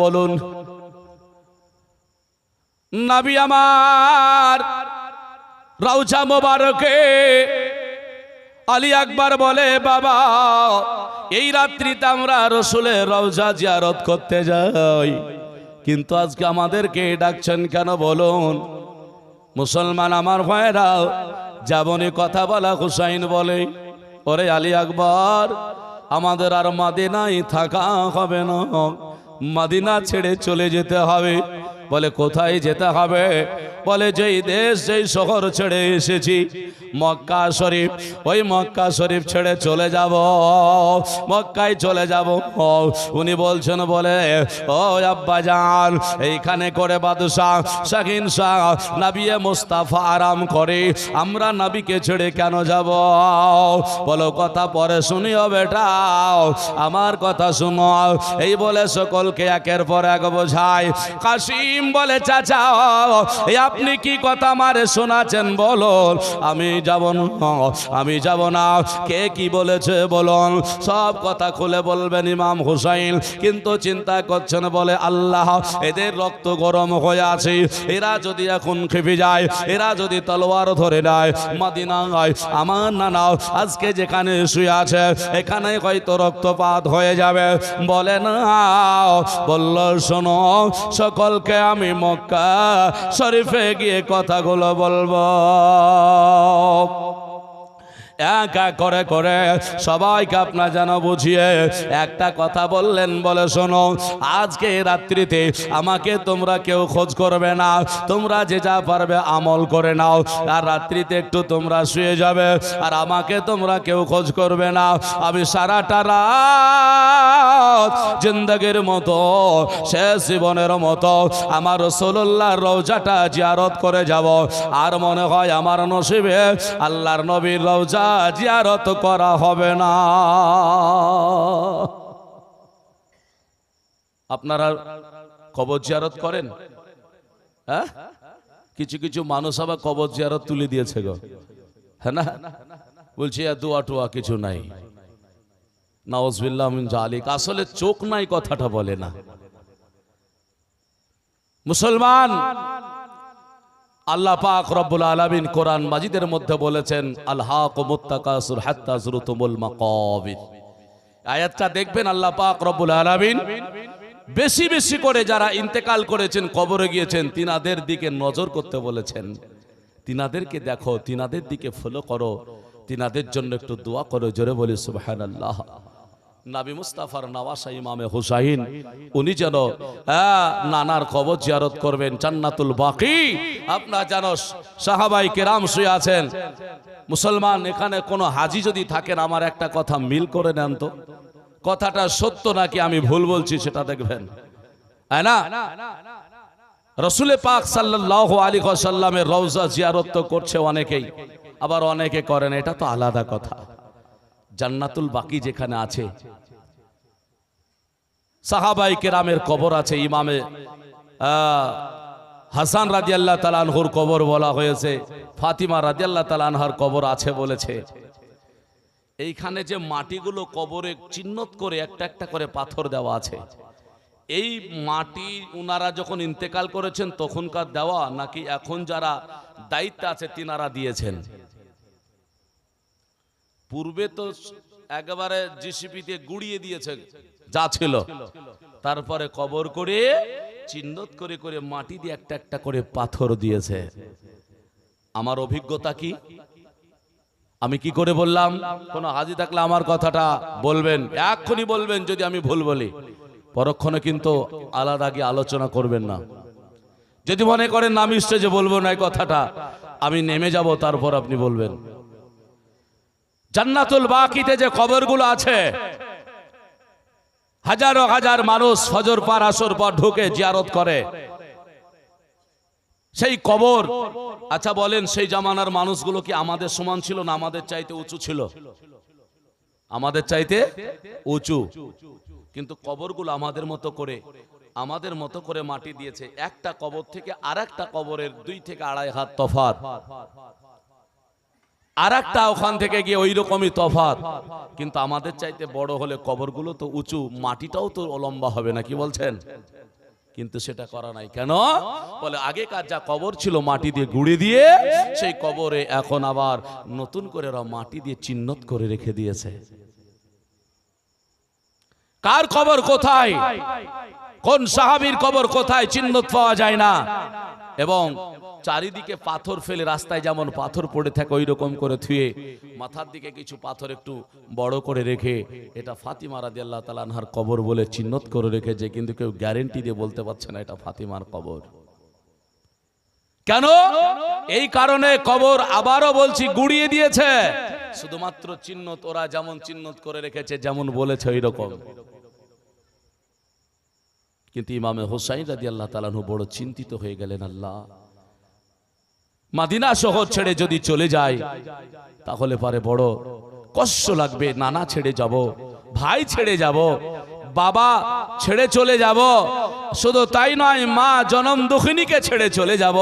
বলুন। নবী আমার রওজা মোবারকে আলী আকবর বলে, বাবা এই রাত্রিতে আমরা রাসূলের রওজা জিয়ারত করতে যাই, কিন্তু আজকে আমাদেরকে ডাকছেন কেন বলুন? মুসলমান আমার ভাইরা, যাবনি কথা বলা হুসাইন বলে, ওরে আলী আকবর আমাদের আর মদিনায় থাকা হবে না, মদিনা ছেড়ে চলে যেতে হবে। বলে কোথায় যেতে হবে? বলে যেই দেশ যেই শহর ছেড়ে এসেছি মক্কা শরীফ, ওই মক্কা শরীফ ছেড়ে চলে যাব, মক্কায় চলে যাব। উনি বলছেন বলে, ও আব্বাজান এইখানে করে বাদশাহ শাহিন শাহ নবী মুস্তাফা আরাম করে, আমরা নবীকে ছেড়ে কেন যাব? বলো কথা পরে শুনিও বেটা, আমার কথা শুনো। এই বলে সকলকে একের পর এক বোঝায়। কাশিম বলে, চাচা আপনি কি কথা মারে শোনাচ্ছেন বলুন? আমি যাব না, আমি যাব না। কে কি বলেছে বলুন? সব কথা খুলে বলবেন ইমাম হুসাইন। কিন্তু চিন্তা করছেন বলে, আল্লাহ এদের রক্ত গরম হয়ে আছে, এরা যদি এখন খেপে যায়, এরা যদি তলোয়ার ধরে নেয় মদিনায়, আমার নানা আজকে যেখানে শুয়ে আছে এখানে হয়তো রক্তপাত হয়ে যাবে। বলে না, বলল শোনো সকলকে আমি মক্কা শরীফে গিয়ে কথাগুলো বলবো। একা করে করে সবাইকে আপনার যেন বুঝিয়ে একটা কথা বললেন, বলে শোনো আজকে রাত্রিতে আমাকে তোমরা কেউ খোঁজ করবে না, তোমরা যে যা পারবে আমল করে নাও, আর রাত্রিতে একটু তোমরা শুয়ে যাবে, আর আমাকে তোমরা কেউ খোঁজ করবে না। আমি সারাটা রাত জিন্দগির মতো শেষ জীবনের মতো আমার রাসূলুল্লাহর রওজাটা জিয়ারত করে যাব। আর মনে হয় আমার নসিবে আল্লাহর নবীর রওজা জিয়ারত করা হবে না। আপনারা কবর জিয়ারত করেন? হ্যাঁ, কিছু কিছু মানুষ আবার কবর জিয়ারত তুলে দিয়েছে গো, হ্যাঁ না? বলছি দোয়া টোয়া কিছু নাই, নাউজুবিল্লাহ মিন জালিক। আসলে চোখ নাই কথাটা বলে না মুসলমান। আল্লাহ পাক রব্বুল আলামিন কোরআন মাজিদের মধ্যে বলেছেন, আলহাকুমুত তাকাসুর হাত্তা যুরতুমুল মাকাবির। আয়াতটা দেখবেন আল্লাহ পাক রব্বুল আলামিন বেশি বেশি করে যারা ইন্তেকাল করেছেন, কবরে গিয়েছেন, তিনাদের দিকে নজর করতে বলেছেন। তিনাদেরকে দেখো, তিনাদের দিকে ফলো করো, তিনাদের জন্য একটু দোয়া করো। জোরে বলি সুবহানাল্লাহ। নবী মুস্তাফার নওয়াসা ইমামে হুসাইন উনি যেন নানার কবর জিয়ারত করবেন জান্নাতুল বাকি। আপনারা জানো সাহাবাই কেরাম শুয়ে আছেন। মুসলমান এখানে কোনো হাজি যদি থাকেন আমার একটা কথা মিল করে নেন তো, কথাটা সত্য নাকি আমি ভুল বলছি সেটা দেখবেন, তাই না? রাসূল পাক সাল্লাল্লাহু আলাইহি ওয়াসাল্লামের রওজা জিয়ারত তো করছে অনেকেই, আবার অনেকে করেন, এটা তো আলাদা কথা। জান্নাতুল বাকি যেখানে আছে সাহাবাই কেরামের কবর আছে, ইমামে হাসান রাদিয়াল্লাহু তাআলা আনহুর কবর বলা হয়েছে, ফাতিমা রাদিয়াল্লাহু তাআলা আনহার কবর আছে বলেছে। এইখানে যে মাটিগুলো কবরে চিহ্নিত করে একটা একটা করে পাথর দেওয়া আছে, এই মাটি উনারা যখন ইন্তেকাল করেছেন তখনকার দেওয়া নাকি এখন যারা দায়িত্ব আছে তিনারা দিয়েছেন? পূর্বে তো একেবারে জিসিপিতে গুড়িয়ে দিয়েছে যা ছিল, তারপরে কবর করে চিহ্নিত করে করে মাটি দিয়ে একটা একটা করে পাথর দিয়েছে। আমার অভিজ্ঞতা কি, আমি কি করে বললাম? কোন হাজি থাকলে আমার কথাটা বলবেন, এক্ষুনি বলবেন যদি আমি ভুল বলি। পরক্ষণে কিন্তু আলাদা আগে আলোচনা করবেন না। যদি মনে করেন আমি স্টেজে বলবো না এই কথাটা, আমি নেমে যাব, তারপর আপনি বলবেন। জান্নাতুল বাকিতে যে কবরগুলো আছে, হাজারো হাজার মানুষ ফজর পার আসর পর ঢুকে জিয়ারত করে সেই কবর। আচ্ছা বলেন, সেই জামানার মানুষগুলো কি আমাদের সমান ছিল না আমাদের চাইতে উঁচু ছিল? আমাদের চাইতে উঁচু, কিন্তু কবরগুলো আমাদের মতো করে মাটি দিয়েছে। একটা কবর থেকে আরেকটা কবরের 2 থেকে 2.5 হাত তফাৎ, আরেকটা ওখান থেকে গিয়ে ওই রকমই তফাৎ, কিন্তু আমাদের চাইতে বড় হলে কবরগুলো তো উঁচু, মাটিটাও তো লম্বা হবে না, কি বলছেন? কিন্তু সেটা করা নাই কেন? বলে আগেকার যা কবর ছিল মাটি দিয়ে গুঁড়ে দিয়ে সেই কবরে এখন আবার নতুন করে ওরা মাটি দিয়ে চিহ্নিত করে রেখে দিয়েছে। কার কবর কোথায়, কোন সাহাবীর কবর কোথায় চিহ্নিত পাওয়া যায় না। এবং চারিদিকে পাথর ফেলে রাস্তায় যেমন পাথর পড়ে থাকে ওই রকম করে থুয়ে মাথার দিকে কিছু পাথর একটু বড় করে রেখে এটা ফাতিমা রাদিয়াল্লাহু তাআলা আনহার কবর বলে চিহ্নিত করে রেখেছে, কিন্তু কেউ গ্যারান্টি দিয়ে বলতে পারছে না এটা ফাতিমার কবর। কেন? এই কারণে কবর আবারও বলছি গুড়িয়ে দিয়েছে, শুধুমাত্র চিহ্নিত ওরা যেমন চিহ্নিত করে রেখেছে যেমন বলেছে ওই রকম। কিন্তু ইমামে হুসাইন রাদিয়াল্লাহু তাআলা আনহু বড় চিন্তিত হয়ে গেলেন, আল্লাহ মদিনা শহর ছেড়ে যদি চলে যায় তাহলে পারে বড় কষ্ট লাগবে, নানা ছেড়ে যাব, ভাই ছেড়ে যাব, বাবা ছেড়ে চলে যাব, শুধু তাই নয় মা জনম দুঃখিনীকে ছেড়ে চলে যাব,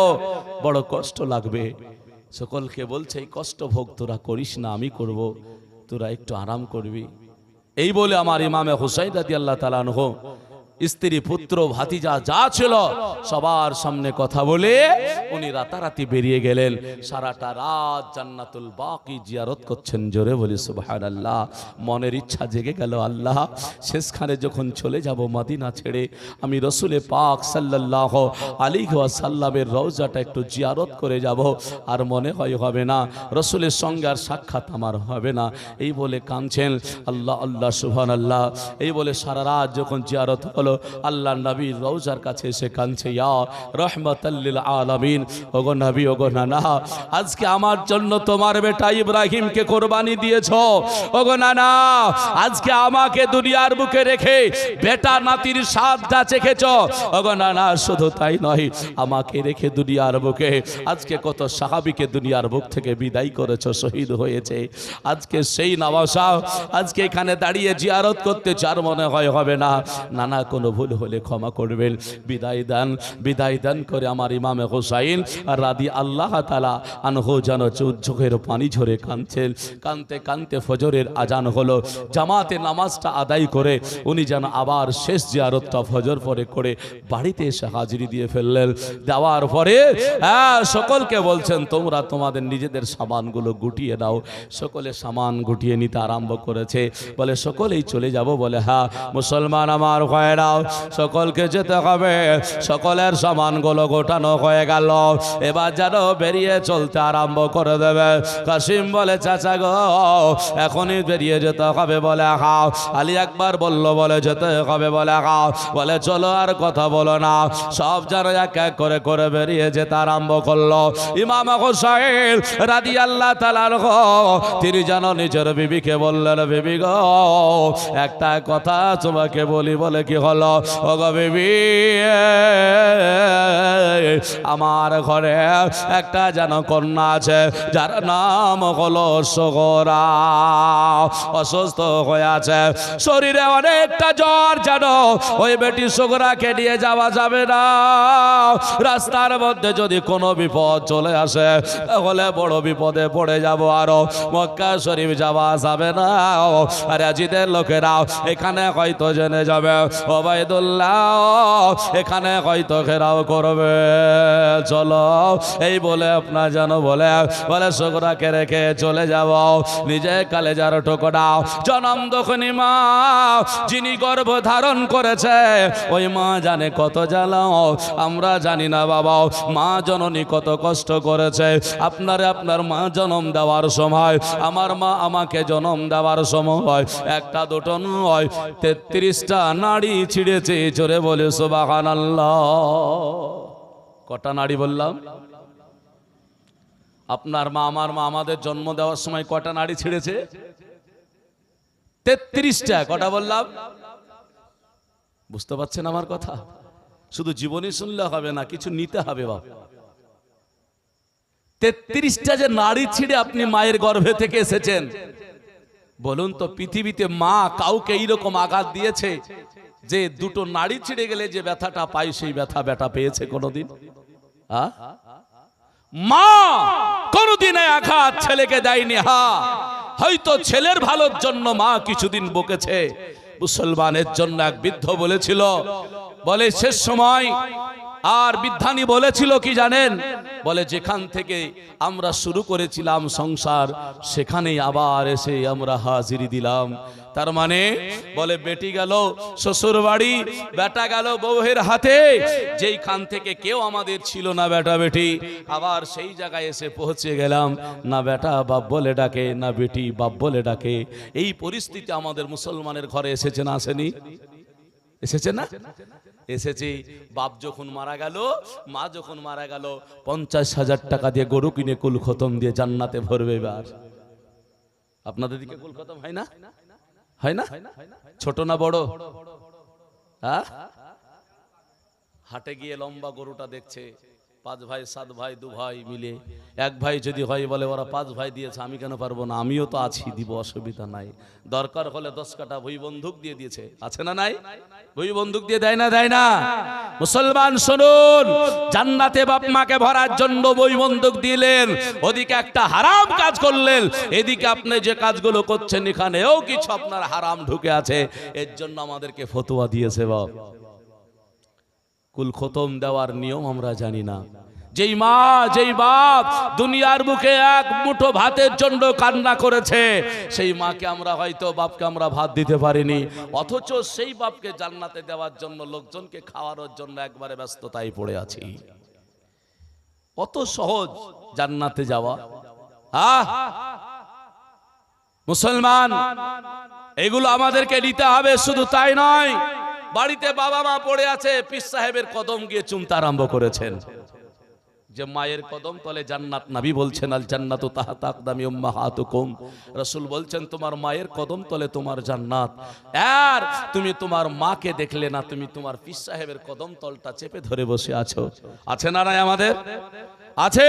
বড় কষ্ট লাগবে। সকলকে বলছে এই কষ্ট ভোগ তোরা করিস না, আমি করব, তোরা একটু আরাম করবি। এই বলে আমার ইমামে হুসাইন রাদিয়াল্লাহু তাআলা আনহু স্ত্রী পুত্র ভাতিজা যা ছিল সবার সামনে কথা বলে উনি রাতারাতি বেরিয়ে গেলেন। সারাটা রাত জান্নাতুল বাকি জিয়ারত করছেন। জোরে বলি সুবহানাল্লাহ। মনের ইচ্ছা জেগে গেল, আল্লাহ শেষখানে যখন চলে যাব মদিনা ছেড়ে আমি রসুলে পাক সাল্লাল্লাহু আলাইহি ওয়াসাল্লামের রওজাটা একটু জিয়ারত করে যাব, আর মনে হয় হবে না রসুলের সঙ্গে আর সাক্ষাৎ আমার হবে না। এই বলে কাঁদছেন। আল্লাহ আল্লাহ সুবহানাল্লাহ। এই বলে সারা রাত যখন জিয়ারত হলো আল্লাহ নবীর রওজার কাছে এসে কাঁদছে, ইয়া রাহমাতাল লিল আলামিন, ওগো নবী ওগো নানা, আজকে আমার জন্য তোমার বেটা ইব্রাহিমকে কুরবানি দিয়েছো, ওগো নানা আজকে আমাকে দুনিয়ার বুকে রেখে বেটা নাতির স্বাদটা চেখেছো, ওগো নানা শুধু তাই নয় আমাকে রেখে দুনিয়ার বুকে আজকে কত সাহাবীকে দুনিয়ার বুক থেকে বিদায় করেছো, শহীদ হয়েছে। আজকে সেই নওয়াজা আজকে এখানে দাঁড়িয়ে জিয়ারত করতে চার মনে হয় হবে না। নানা কোনো ভুল হলে ক্ষমা করবেন, বিদায় দান করে আমার ইমামে হুসাইন রাদিয়াল্লাহু তাআলা আনহু যেন চোখের পানি ঝরে কাঁদছেন। কাঁদতে কাঁদতে ফজরের আজান হলো, জামাতে নামাজটা আদায় করে উনি যেন আবার শেষ জিয়ারতটা ফজর পরে করে বাড়িতে এসে হাজিরি দিয়ে ফেললেন। দেওয়ার পরে সকলকে বলছেন তোমরা তোমাদের নিজেদের সামানগুলো গুটিয়ে দাও। সকলে সামান গুটিয়ে নিতে আরম্ভ করেছে। বলে সকলেই চলে যাব, বলে হ্যাঁ মুসলমান আমার ভাইরাও সকলকে যেতে হবে। সকলের সামানগুলো গোটানো হয়ে গেল, এবার যেন বেরিয়ে চলতে আরম্ভ করে দেবে। কাসিম বলে চাচা গো এখনই বেরিয়ে যেতে হবে, বলে হাও। আলী আকবর বলল বলে যেতে হবে, বলে হাও। বলে চলো আর কথা বলো না। সব যেন এক এক করে করে বেরিয়ে যেতে আরম্ভ করলো। ইমাম হুসাইন রাদিয়াল্লাহু তাআলা তিনি যেন নিজের বিবিকে বললেন, বিবি গো একটা কথা তোমাকে বলি। বলে কি হলো? ও গো বিবি আমার ঘরে একটা যেন কন্যা আছে যার নাম হলো সগরা, অসুস্থ হয়ে আছে, শরীরে অনেকটা জ্বর, যেন ওই বেটি সগরাকে নিয়ে যাওয়া যাবে না। রাস্তার মধ্যে যদি কোনো বিপদ চলে আসে তাহলে বড় বিপদে পড়ে যাব, আরো মক্কা শরীফ যাওয়া যাবে না। আর আজিদের লোকেরা এখানে হয়তো জেনে যাবে, ওবাইদুল্লাহ এখানে হয়তো ঘেরাও করবে, চলো। এই বলে আপনার যেন বলে সগরাকে রেখে চলে যাব। নিজে কালেজার টুকরা জনম দখনি মা যিনি গর্ভ ধারণ করেছে ওই মা জানে কত জ্বালা, আমরা জানি না বাবা। মা জননী কত কষ্ট করেছে। আপনার মা জন্ম দেওয়ার সময়, আমার মা আমাকে জন্ম দেওয়ার সময় একটা দুটো নয় 33টা নাড়ি ছিঁড়েছে। জোরে বলে সুবহানাল্লাহ। কটা নাড়ি বললাম? আপনার মা আমার মা আমাদের জন্ম দেওয়ার সময় কটা নাড়ি ছিঁড়েছে? 33টা। কটা বললাম? বুঝতে পারছেন আমার কথা? শুধু জীবনী শুনলে হবে না, কিছু নিতে হবে বাবা। 33টা যে নাড়ি ছিঁড়ে আপনি মায়ের গর্ভে থেকে এসেছেন, বলুন তো পৃথিবীতে মা কাউকে এইরকম আঘাত দিয়েছে যে দুটো নাড়ি ছিঁড়ে গেলে যে ব্যথাটা পাই সেই ব্যথা বেটা পেয়েছে কোনোদিন? মা কোনোদিন আঘাত ছেলেকে দেয়নি। হয়তো ছেলের ভালোর জন্য মা কিছুদিন বকেছে। মুসলমানের জন্য এক বৃদ্ধ বলেছিল, বলে শেষ সময় আর বিধানী বলেছিল কি জানেন, বলে যেখান থেকে আমরা শুরু করেছিলাম সংসার সেখানেই আবার এসে আমরা হাজিরি দিলাম। তার মানে বলে বেটি গেল শ্বশুর বাড়ি, বেটা গেল বউয়ের হাতে, যেইখান থেকে কেউ আমাদের ছিল না বেটা বেটি, আবার সেই জায়গায় এসে পৌঁছে গেলাম। না বেটা বাপ বলে ডাকে, না বেটি বাপ বলে ডাকে। এই পরিস্থিতি আমাদের মুসলমানের ঘরে এসেছে না আসেনি? এসেছে না? এসেছে। বাপ যখন মারা গেল, মা যখন মারা গেল, 50,000 টাকা দিয়ে গরু কিনে কুল খতম দিয়ে জান্নাতে ভরবে। এবার আপনাদের দিকে কুল খতম হয় না? হয় না? ছোট না বড়? হ্যাঁ, হাটে গিয়ে লম্বা গরুটা দেখছে, 5 ভাই 7 ভাই 2 ভাই মিলে, এক ভাই যদি হয় বলে ওরা 5 ভাই দিয়েছে, আমি কেন পারবো না, আমিও তো আছি, দিব, অসুবিধা নাই। দরকার হলে 10 কাটা ভুই বন্দুক দিয়ে দিয়েছে, আছে না নাই? ভুই বন্দুক দিয়ে দেয় না, দেয় না? মুসলমান শুনুন, জান্নাতে বাপ মাকে ভরার জন্য ভুই বন্দুক দিলেন, ওদিকে একটা হারাম কাজ করলেন, এদিকে আপনি যে কাজগুলো করছেন এখানেও কিছু আপনার হারাম ঢুকে আছে। এর জন্য আমাদেরকে ফতোয়া দিয়েছে বাপ, কুল খতম দেওয়ার নিয়ম আমরা জানি না। যেই মা যেই বাপ দুনিয়ার মুখে এক মুঠো ভাতের জন্য কান্না করেছে, সেই মাকে আমরা হয়তো বাপকে আমরা ভাত দিতে পারিনি, অথচ সেই বাপকে জান্নাতে দেওয়ার জন্য লোকজনকে খাওয়ানোর জন্য একবারে ব্যস্ততায় পড়ে আছি। কত সহজ জান্নাতে যাওয়া। মুসলমান, এগুলো আমাদেরকে নিতে হবে। শুধু তাই নয়, বাড়িতে বাবা মা পড়ে আছে, পীর সাহেবের কদম গিয়ে চুমতে আরম্ভ করেছেন। যে মায়ের কদম তলে জান্নাত, নবী বলছেন আল জান্নাতু তাহতা আকদামি উম্মাহাতুকুম, রাসূল বলছেন তোমার মায়ের কদম তলে তোমার জান্নাত। আর তুমি তোমার মাকে দেখলে না, তুমি তোমার পীর সাহেবের কদম তলটা চেপে ধরে বসে আছো। আছে না নাই? আমাদের আছে।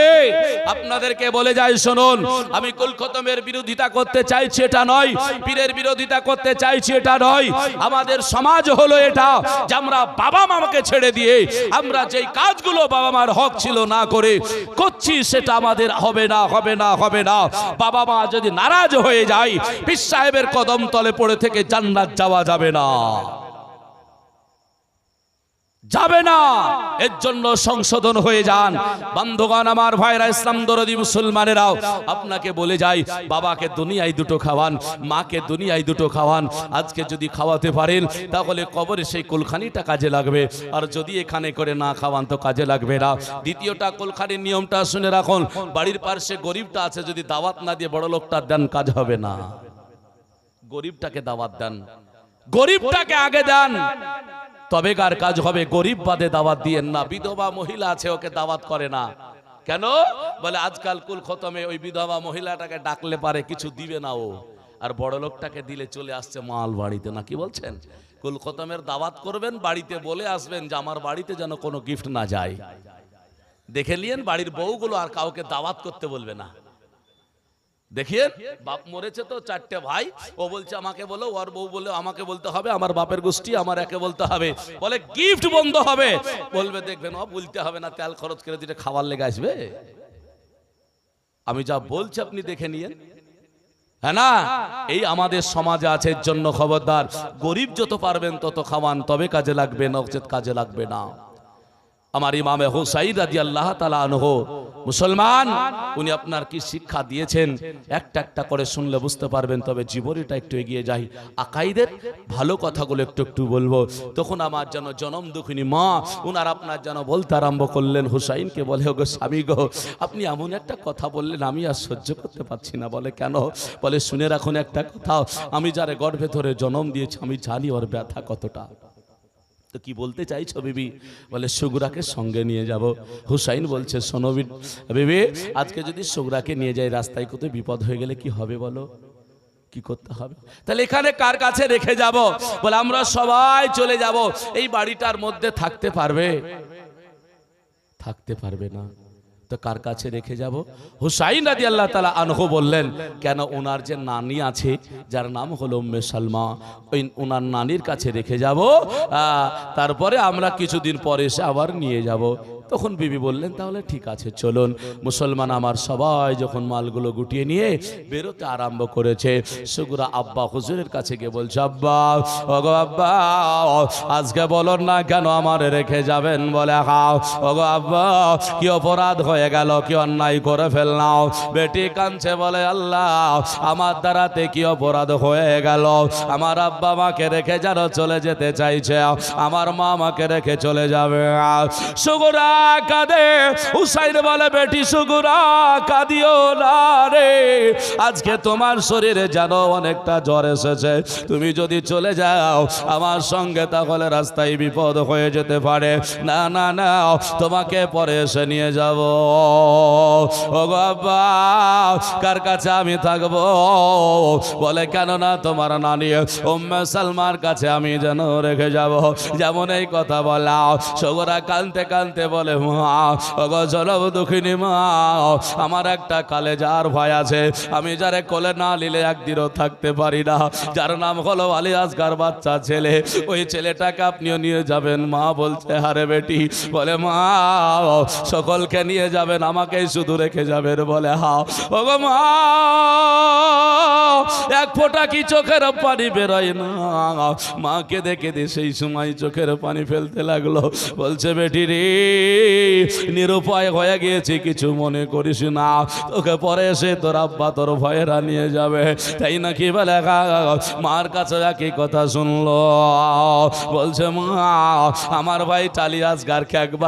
আপনাদেরকে বলে যাই শুনুন, আমি কুল খতমের বিরোধিতা করতে চাইছি এটা নয়, পীরের বিরোধিতা করতে চাইছি এটা নয়। আমাদের সমাজ হলো এটা যে আমরা বাবা মাকে ছেড়ে দিয়ে আমরা যেই কাজগুলো বাবা মার হক ছিল না করে করছি, সেটা আমাদের হবে না, হবে না, হবে না। বাবা মা যদি নারাজ হয়ে যায়, পীর সাহেবের কদম তলে পড়ে থেকে জান্নাত যাওয়া যাবে না, যাবে না। এর জন্য সংশোধন হয়ে যান। বন্ধুগণ আমার, ভাইরা, ইসলাম দরদি মুসলমানেরাও, আপনাকে বলে যাই, বাবাকে দুনিয়ায় দুটো খাওয়ান, মাকে দুনিয়ায় দুটো খাওয়ান। আজকে যদি খাওয়াতে পারেন তাহলে কবরে সেই কুলখানিটা কাজে লাগবে, আর যদি এখানে করে না খাওয়ান তো কাজে লাগবে না। দ্বিতীয়টা, কুলখানির নিয়মটা শুনে রাখুন, বাড়ির পাশে গরিবটা আছে, যদি দাওয়াত না দিয়ে বড় লোকটা দেন, কাজ হবে না। গরিবটাকে দাওয়াত দেন, গরিবটাকে আগে দেন, তবে কার কাজ হবে। গরিব বাদে দাওয়াত দিয়েন না। বিধবা মহিলা আছে, ওকে দাওয়াত করে না কেন? বলে আজকাল কুল খতমে ওই বিধবা মহিলাটাকে ডাকলে পারে কিছু দিবে না ও, আর বড় লোকটাকে দিলে চলে আসছে মাল বাড়িতে। না কি বলছেন? কুল খতমের দাওয়াত করবেন, বাড়িতে বলে আসবেন যে আমার বাড়িতে যেন কোনো গিফট না যায়। দেখে নিয়েন বাড়ির বউগুলো আর কাউকে দাওয়াত করতে বলবে না। দেখিয়েন, বাপ মরেছে তো 4টে ভাই, ও বলছে আমাকে বলো, ওর বউ বলে আমাকে বলতে হবে, আমার বাপের গোষ্ঠী আমার একে বলতে হবে, বলে গিফট বন্ধ হবে। বলবে দেখবেন ও বলতে হবে না, তেল খরচ করে দিতে খাবার লেগে আসবে। আমি যা বলছি আপনি দেখে নিয়েন, হ্যাঁ না? এই আমাদের সমাজে আছে। এর জন্য খবরদার, গরিব যত পারবেন তত খাওয়ান, তবে কাজে লাগবে, নচেত কাজে লাগবে না। আমার ইমামে হুসাইন রাদিয়াল্লাহু তাআলা আনহু, মুসলমান, উনি আপনার কি শিক্ষা দিয়েছেন একটা একটা করে শুনলে বুঝতে পারবেন। তবে জীবনীটা একটু এগিয়ে যাই, আকাইদের ভালো কথাগুলো একটু একটু বলবো। তখন আমার যেন জনম দুঃখিনী মা, উনার আপনার যেন বলতে আরম্ভ করলেন, হুসাইনকে বলে, ওগো স্বামী গো, আপনি এমন একটা কথা বললেন আমি আর সহ্য করতে পারছি না। বলে কেন? বলে শুনে রাখুন একটা কথা, আমি যারে গর্ভে ধরে জন্ম দিয়েছি আমি জানি ওর ব্যথা কতটা। তো কি বলতে চাইছো বিবি? বলে সুগরাকে সঙ্গে নিয়ে যাব। হুসাইন বলছে শোনো বিবি, আজকে যদি সুগরাকে নিয়ে যাই, রাস্তায় কত বিপদ হয়ে গেলে কি হবে বলো? কি করতে হবে? তাহলে এখানে কার কাছে রেখে যাব? বলে আমরা সবাই চলে যাব। এই বাড়িটার মধ্যে থাকতে পারবে? থাকতে পারবে না। তো কার কাছে রেখে যাব? হুসাইন রাদিয়াল্লাহু তাআলা আনহু বললেন, কেন ওনার যে নানি আছে যার নাম হলো উম্মে সালমা, ওই ওনার নানির কাছে রেখে যাব, তারপরে আমরা কিছুদিন পরে এসে আবার নিয়ে যাব। তখন বিবি বললেন তাহলে ঠিক আছে চলুন। মুসলমান আমার সবাই যখন মালগুলো গুটিয়ে নিয়ে বেরোতে আরম্ভ করেছে, সুগুরা আব্বা হুজুরের কাছে গিয়ে বলছে, আব্বা ওগো আব্বা আজকে বলুন না কেন আমার রেখে যাবেন? বলে হাও। ওগো আব্বা কি অপরাধ হয়ে গেল, কি অন্যায় করে ফেললাম? বেটি কাঁদছে, বলে আল্লাহ আমার দ্বারাতে কি অপরাধ হয়ে গেল? আমার আব্বা মাকে রেখে যেন চলে যেতে চাইছে, আমার মা আমাকে রেখে চলে যাবে। সুগুরা কাঁদে। হুসাইন বলে, বেটি সুগুরা কাঁদিও না রে, আজকে তোমার শরীরে যেন অনেকটা জ্বর এসেছে, তুমি যদি চলে যাও আমার সঙ্গে তাহলে রাস্তায় বিপদ হয়ে যেতে পারে। না না না, তোমাকে পরে এসে নিয়ে যাব। ও বাবা কার কাছে আমি থাকবো? বলে কেন না, তোমার নানি উম্মে সালমার কাছে আমি যেন রেখে যাব। যেমন এই কথা বলা, সগরা কানতে কানতে বলে, মা ওগো জনব দুঃখিনী মা, আমার একটা কালেজার ভাই আছে, আমি যারে কোলে না নিলে একদিনও থাকতে পারি না, যার নাম হলো আলী আসগার বাচ্চা ছেলে, ওই ছেলেটাকে আপনিও নিয়ে যাবেন। মা বলছে, আরে বেটি, বলে মা সকলকে নিয়ে যাবেন, আমাকেই শুধু রেখে যাবেন? বলে হ্যাঁ। ওগো মা এক ফোঁটা কি চোখের পানি বেরোয় না? মাকে দেখে দিয়ে সেই সময় চোখের পানি ফেলতে লাগলো। বলছে, বেটি রে নিরুপায় হয়ে গিয়েছি, কিছু মনে করিস না, তোকে পরে এসে তোর আব্বা তোর ভয়েরা নিয়ে যাবে। তাই নাকি? বলে মার কাছে একই কথা শুনলো। বলছে, মা আমার ভাই টালি আসগারকে একবার